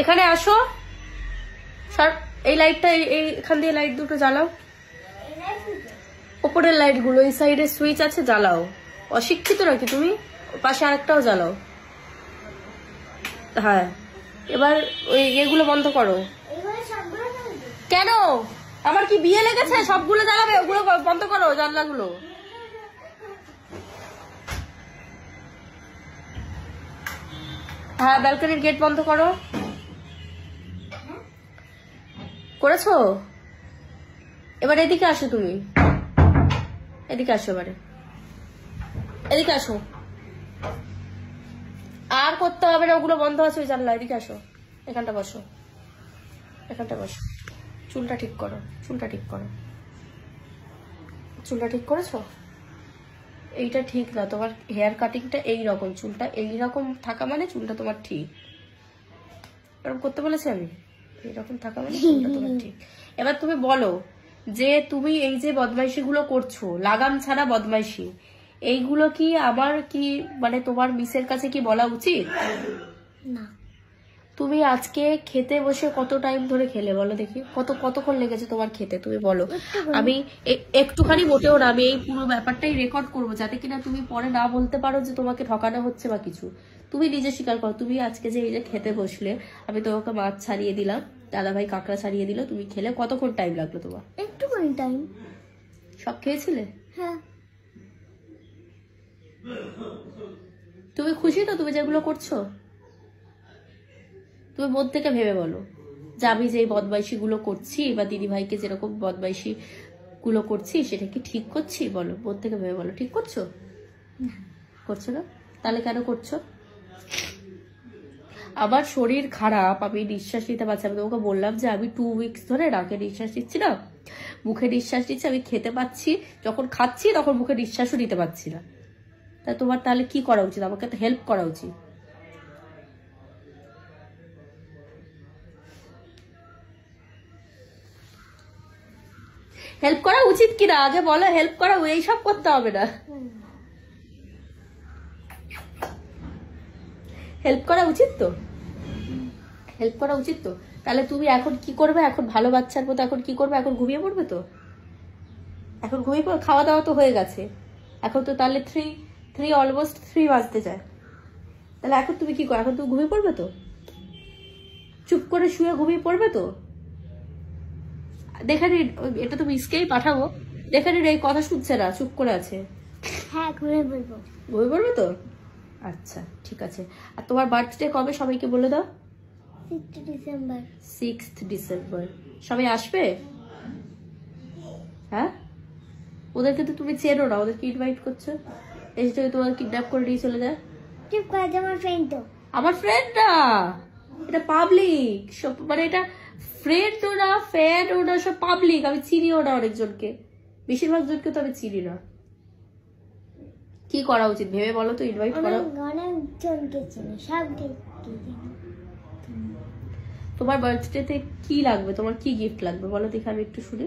এখানে আসো, এই লাইটটা এখান দিয়ে লাইট দুটো জ্বালাও, উপরের লাইট গুলো এই সাইডে সুইচ আছে জ্বালাও। অশিক্ষিত নাকি তুমি? পাশে আরেকটাও জ্বালাও। হ্যাঁ, এবার ওই এগুলো বন্ধ করো। কেন, আমার কি বিয়ে লেগেছে? সবগুলো জ্বালাবে, ওগুলো বন্ধ করো জানলাগুলো। হ্যাঁ, ব্যালকনির গেট বন্ধ করো। করেছো? এবার এদিকে আসো, তুমি এদিকে আসো, এবারে এদিকে আসো। আর করতে হবে না, ওগুলো বন্ধ আছে ওই জানলা। এদিকে আসো, এখানটা বসো, এখানটা বসো। চুলটা ঠিক করো, চুলটা ঠিক করো। চুলটা ঠিক করেছো? এইটা ঠিক না, তোমার হেয়ার কাটিংটা এইরকম, চুলটা এইরকম থাকা মানে চুলটা তোমার ঠিক। এরকম করতে বলেছি আমি? এইরকম থাকা মানে চুলটা তোমার ঠিক। এবার তুমি বলো যে তুমি এই যে বদমাইশি গুলো করছো, লাগাম ছাড়া বদমাইশি, এইগুলো কি আমার কি মানে তোমার মিসের কাছে কি বলা উচিত না? তুমি আজকে খেতে বসে কত টাইম ধরে খেলে বলো দেখি, কতক্ষণ লেগেছে তোমার খেতে? তুমি বলো। আমি একটুখানি মোটেও না, আমি এই পুরো ব্যাপারটাই রেকর্ড করবো যাতে কিনা তুমি পরে না বলতে পারো যে তোমাকে ঠকানো হচ্ছে বা কিছু। তুমি নিজে স্বীকার করো, তুমি আজকে যে এই যে খেতে বসলে, আমি তোমাকে মাছ ছাড়িয়ে দিলাম, দাদা ভাই কাঁকড়া ছাড়িয়ে দিল, তুমি খেলে কতক্ষণ টাইম লাগলো তোমার? একটুখানি টাইম। সব খেয়েছিলে? হ্যাঁ। তুমি খুশি তো তুমি যেগুলো করছো? তুমি মন থেকে ভেবে বলো যে আমি যে বদমাইশি গুলো করছি বা দিদি ভাইকে যেরকম বদমাইশি গুলো করছি সেটা কি ঠিক করছি? বলো, মন থেকে ভেবে বলো, ঠিক করছো? করছো না? তাহলে কেন করছো? আমার শরীর খারাপ, আমি নিঃশ্বাস নিতে পারছি। আমি তোমাকে বললাম যে আমি 2 উইকস ধরে নাকে নিঃশ্বাস নিচ্ছি না, মুখে নিঃশ্বাস নিচ্ছি, আমি খেতে পাচ্ছি, যখন খাচ্ছি তখন মুখে নিঃশ্বাসও নিতে পারছি না। তা তোমার তাহলে কি করা উচিত? আমাকে তো হেল্প করা উচিত। হেল্প করা উচিত কিনা আগে বলো, হেল্প করা, এইসব করতে হবে না। হেল্প করা উচিত তো, হেল্প করা উচিত তো। তাহলে তুমি এখন কি করবে? এখন ভালো বাচ্চার মতো এখন কি করবে? এখন ঘুমিয়ে পড়বে তো? এখন ঘুমিয়ে পড়বে? খাওয়া দাওয়া তো হয়ে গেছে, এখন তো তাহলে 3 অলমোস্ট 3 বাজতে যায়। তাহলে এখন তুমি কি করো? এখন তুমি ঘুমিয়ে পড়বে তো? চুপ করে শুয়ে ঘুমিয়ে পড়বে তো? দেখে নিন, এটা তুমি ইসকেই পাঠাবো, দেখে নিন এই কথা শুনছে না, চুপ করে আছে। হ্যাঁ, ঘুমিয়ে পড়বো। ঘুমিয়ে পড়বে তো? আচ্ছা ঠিক আছে। আর তোমার বার্থডে কবে সবাইকে বলে দাও? 6th December. 6th December. সবাই আসবে? হ্যাঁ, ওদেরকে তো তুমি চেনো না, ওদেরকে ইনভাইট করছো, এই যে তোমার কিডন্যাপ করে নিয়ে চলে যায়। চুপ করে, আমার ফ্রেন্ড তো। আমার ফ্রেন্ড না, এটা পাবলিক, সব মানে এটা ফ্রেন্ডও না, ফ্যানও না, সব পাবলিক। আমি চিনিও না অনেকজনকে, বেশিরভাগ জনকে তো আমি চিনি না। কি করা উচিত ভেবে বলো তো? ইনভাইট করো। অনেকজনকে চিনি, সবকে চিনি। তোমার বার্থডেতে কি লাগবে? তোমার কি গিফট লাগবে বলো দেখি, আমি একটু শুনি।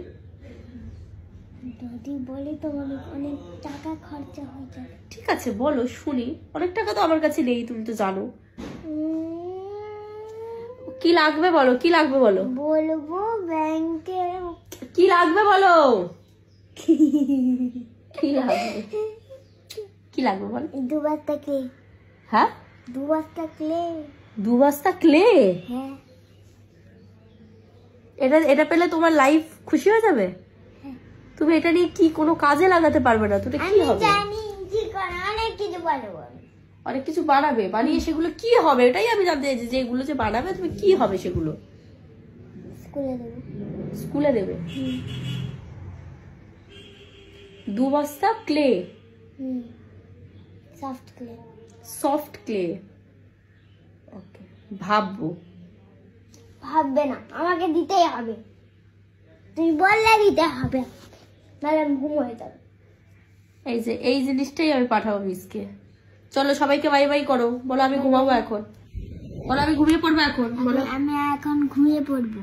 যদি বলি তোমার অনেক টাকা খরচা হয়ে যাবে। ঠিক আছে বলো, শুনি। অনেক টাকা তো আমার কাছে নেই, তুমি তো জানো। কি লাগবে বলো, কি লাগবে বলো? বলবো ব্যাংকে। কি লাগবে বলো, কি লাগবে, কি লাগবে বলো? 2 বস্তা ক্লে। হ্যাঁ, 2 বস্তা ক্লে। 2 বস্তা ক্লে? হ্যাঁ। এটা পেলে তোমার লাইফ খুশি হয়ে যাবে? তুমি এটা নিয়ে কি কোনো কাজে লাগাতে পারবে না? তুমি কি হবে? জানি কি করে, অনেক কিছু বানাবো। অনেক কিছু বানাবে, বানিয়ে সেগুলো কি হবে এটাই আমি জানতে চাইছি। যে এগুলো যে বানাবে তুমি কি হবে সেগুলো? স্কুলে দেবে। স্কুলে দেবে? 2 বস্তা clay. Soft clay. Soft clay, okay. ভাববো। ভাববে না, আমাকে দিতেই হবে। তুই বললে দিতে হবে, নাহলে আমি ঘুম হয়ে যাবে। এই যে এই জিনিসটাই আমি পাঠাবো মিসকে। চলো সবাইকে বাই বাই করো, বলো আমি ঘুমাবো এখন, বলো আমি ঘুমিয়ে পড়বো এখন, বলো আমি এখন ঘুমিয়ে পড়বো।